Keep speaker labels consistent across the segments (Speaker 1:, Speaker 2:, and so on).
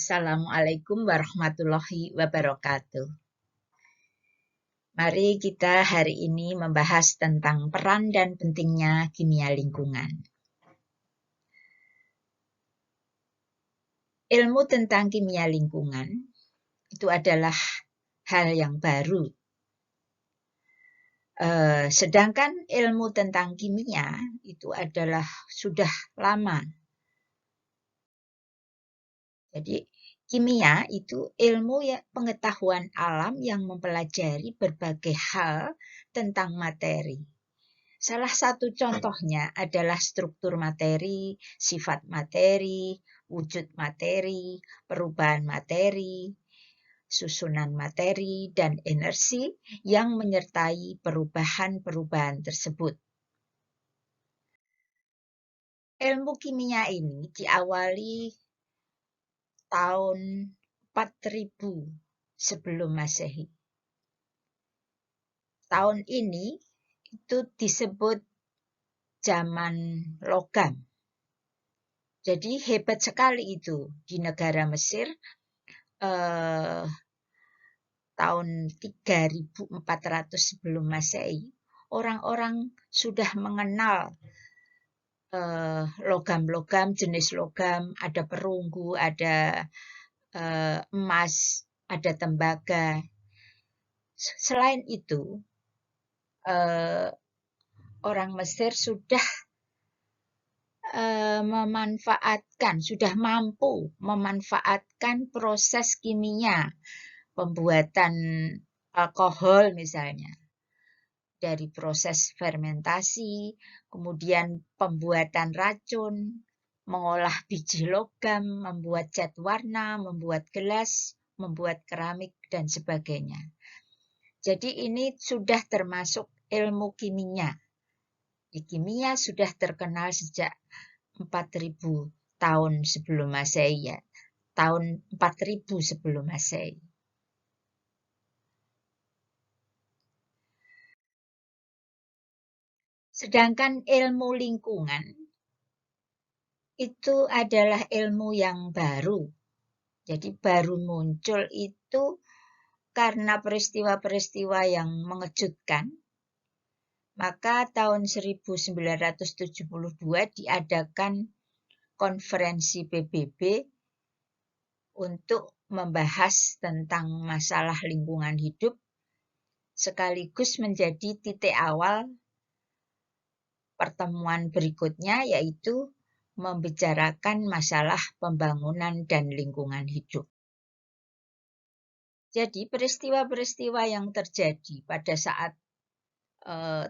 Speaker 1: Assalamualaikum warahmatullahi wabarakatuh. Mari kita hari ini membahas tentang peran dan pentingnya kimia lingkungan. Ilmu tentang kimia lingkungan itu adalah hal yang baru. Sedangkan ilmu tentang kimia itu adalah sudah lama. Jadi kimia itu ilmu pengetahuan alam yang mempelajari berbagai hal tentang materi. Salah satu contohnya adalah struktur materi, sifat materi, wujud materi, perubahan materi, susunan materi, dan energi yang menyertai perubahan-perubahan tersebut. Ilmu kimia ini diawali tahun 4000 sebelum Masehi. Tahun ini itu disebut zaman logam. Jadi hebat sekali itu di negara Mesir tahun 3400 sebelum Masehi. Orang-orang sudah mengenal logam-logam, jenis logam, ada perunggu, ada emas, ada tembaga. Selain itu, orang Mesir sudah sudah mampu memanfaatkan proses kimia pembuatan alkohol misalnya. Dari proses fermentasi, kemudian pembuatan racun, mengolah biji logam, membuat cat warna, membuat gelas, membuat keramik, dan sebagainya. Jadi ini sudah termasuk ilmu kimia. Di kimia sudah terkenal sejak 4000 tahun sebelum Masehi ya. Tahun 4000 sebelum Masehi. Sedangkan ilmu lingkungan itu adalah ilmu yang baru. Jadi baru muncul itu karena peristiwa-peristiwa yang mengejutkan. Maka tahun 1972 diadakan konferensi PBB untuk membahas tentang masalah lingkungan hidup sekaligus menjadi titik awal pertemuan berikutnya, yaitu membicarakan masalah pembangunan dan lingkungan hidup. Jadi peristiwa-peristiwa yang terjadi pada saat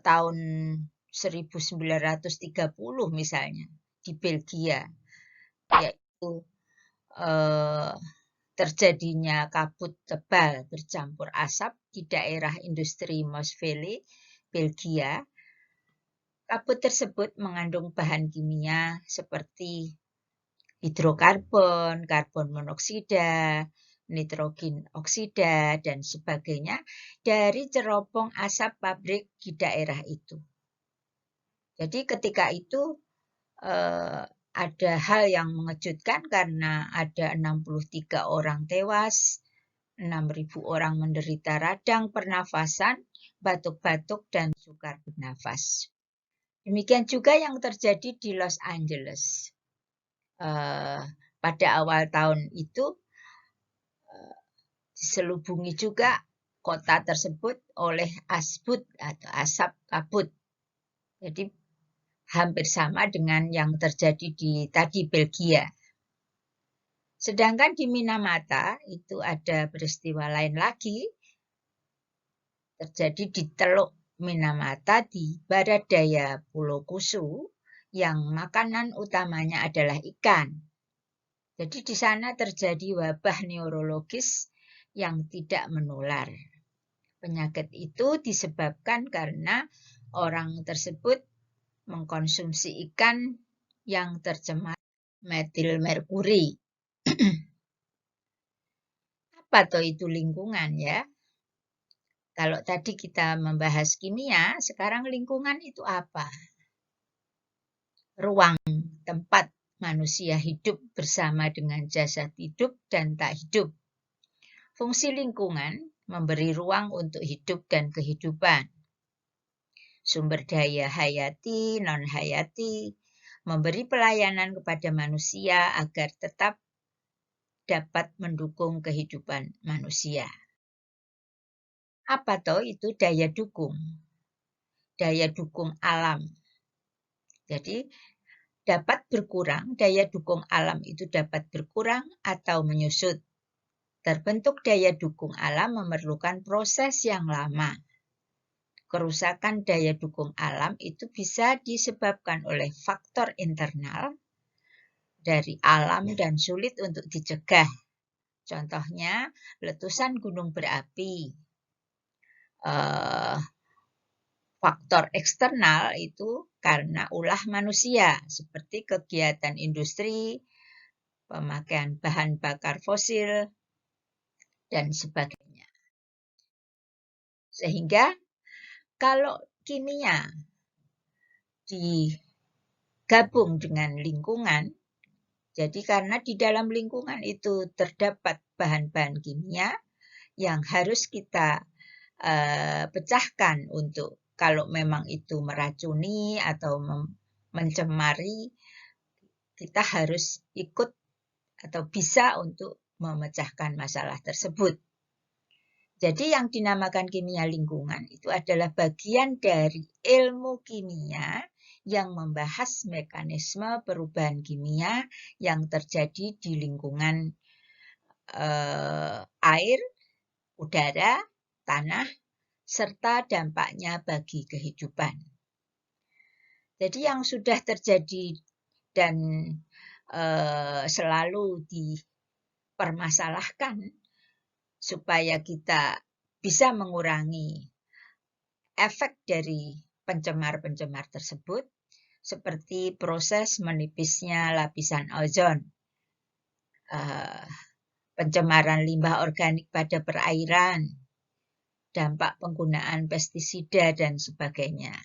Speaker 1: tahun 1930 misalnya di Belgia, yaitu terjadinya kabut tebal bercampur asap di daerah industri Mosville, Belgia. Kabut tersebut mengandung bahan kimia seperti hidrokarbon, karbon monoksida, nitrogen oksida, dan sebagainya dari cerobong asap pabrik di daerah itu. Jadi ketika itu ada hal yang mengejutkan karena ada 63 orang tewas, 6.000 orang menderita radang pernafasan, batuk-batuk, dan sukar bernafas. Demikian juga yang terjadi di Los Angeles. Pada awal tahun itu diselubungi juga kota tersebut oleh asbut atau asap kabut. Jadi hampir sama dengan yang terjadi di tadi Belgia. Sedangkan di Minamata itu ada peristiwa lain lagi terjadi di Teluk Minamata di barat daya Pulau Kusu yang makanan utamanya adalah ikan. Jadi di sana terjadi wabah neurologis yang tidak menular. Penyakit itu disebabkan karena orang tersebut mengkonsumsi ikan yang tercemar metil merkuri. Apa toh itu lingkungan ya? Kalau tadi kita membahas kimia, sekarang lingkungan itu apa? Ruang tempat manusia hidup bersama dengan jasad hidup dan tak hidup. Fungsi lingkungan memberi ruang untuk hidup dan kehidupan. Sumber daya hayati, non-hayati, memberi pelayanan kepada manusia agar tetap dapat mendukung kehidupan manusia. Apa toh itu daya dukung? Daya dukung alam. Jadi, dapat berkurang, daya dukung alam itu dapat berkurang atau menyusut. Terbentuk daya dukung alam memerlukan proses yang lama. Kerusakan daya dukung alam itu bisa disebabkan oleh faktor internal dari alam dan sulit untuk dicegah. Contohnya, letusan gunung berapi. Faktor eksternal itu karena ulah manusia, seperti kegiatan industri, pemakaian bahan bakar fosil, dan sebagainya. Sehingga kalau kimia digabung dengan lingkungan, jadi karena di dalam lingkungan itu terdapat bahan-bahan kimia yang harus kita pecahkan untuk kalau memang itu meracuni atau mencemari, kita harus ikut atau bisa untuk memecahkan masalah tersebut. Jadi yang dinamakan kimia lingkungan itu adalah bagian dari ilmu kimia yang membahas mekanisme perubahan kimia yang terjadi di lingkungan air, udara, tanah, serta dampaknya bagi kehidupan. Jadi yang sudah terjadi dan selalu dipermasalahkan supaya kita bisa mengurangi efek dari pencemar-pencemar tersebut, seperti proses menipisnya lapisan ozon, pencemaran limbah organik pada perairan, dampak penggunaan pestisida, dan sebagainya.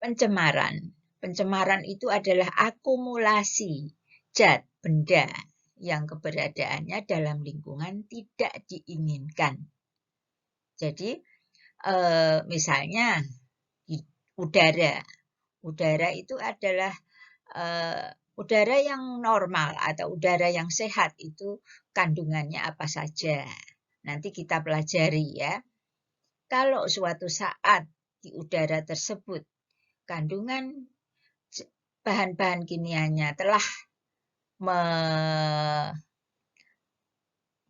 Speaker 1: Pencemaran itu adalah akumulasi zat benda yang keberadaannya dalam lingkungan tidak diinginkan. Jadi, misalnya di udara itu adalah udara yang normal atau udara yang sehat itu kandungannya apa saja. Nanti kita pelajari ya. Kalau suatu saat di udara tersebut kandungan bahan-bahan kimianya telah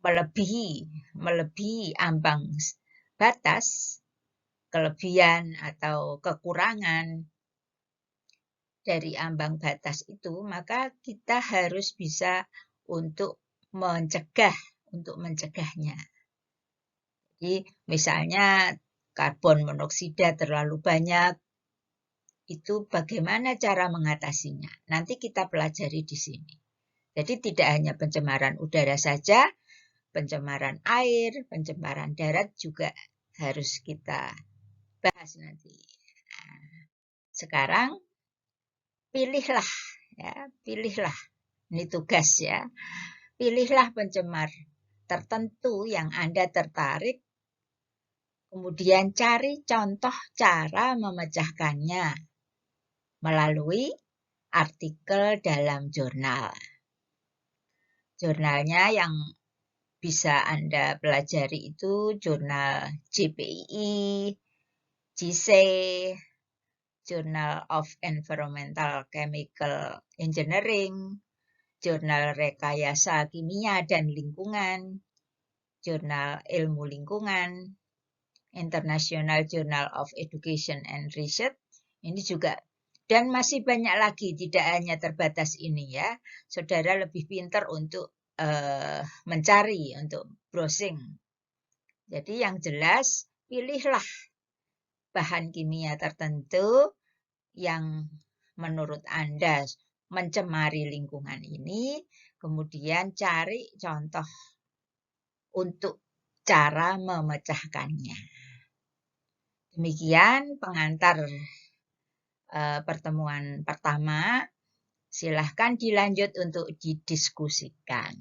Speaker 1: melebihi ambang batas, kelebihan atau kekurangan dari ambang batas itu, maka kita harus bisa untuk mencegahnya. Jadi misalnya karbon monoksida terlalu banyak, itu bagaimana cara mengatasinya? Nanti kita pelajari di sini. Jadi tidak hanya pencemaran udara saja, pencemaran air, pencemaran darat juga harus kita bahas nanti. Nah, sekarang pilihlah. Ini tugas ya. Pilihlah pencemar tertentu yang Anda tertarik, kemudian cari contoh cara memecahkannya melalui artikel dalam jurnal. Jurnalnya yang bisa Anda pelajari itu jurnal JPII, JISE, Journal of Environmental Chemical Engineering, Jurnal Rekayasa Kimia dan Lingkungan, Jurnal Ilmu Lingkungan, International Journal of Education and Research. Ini juga, dan masih banyak lagi, tidak hanya terbatas ini ya. Saudara lebih pintar untuk mencari, untuk browsing. Jadi yang jelas, pilihlah bahan kimia tertentu yang menurut Anda mencemari lingkungan ini, kemudian cari contoh untuk cara memecahkannya. Demikian pengantar pertemuan pertama. Silahkan dilanjut untuk didiskusikan.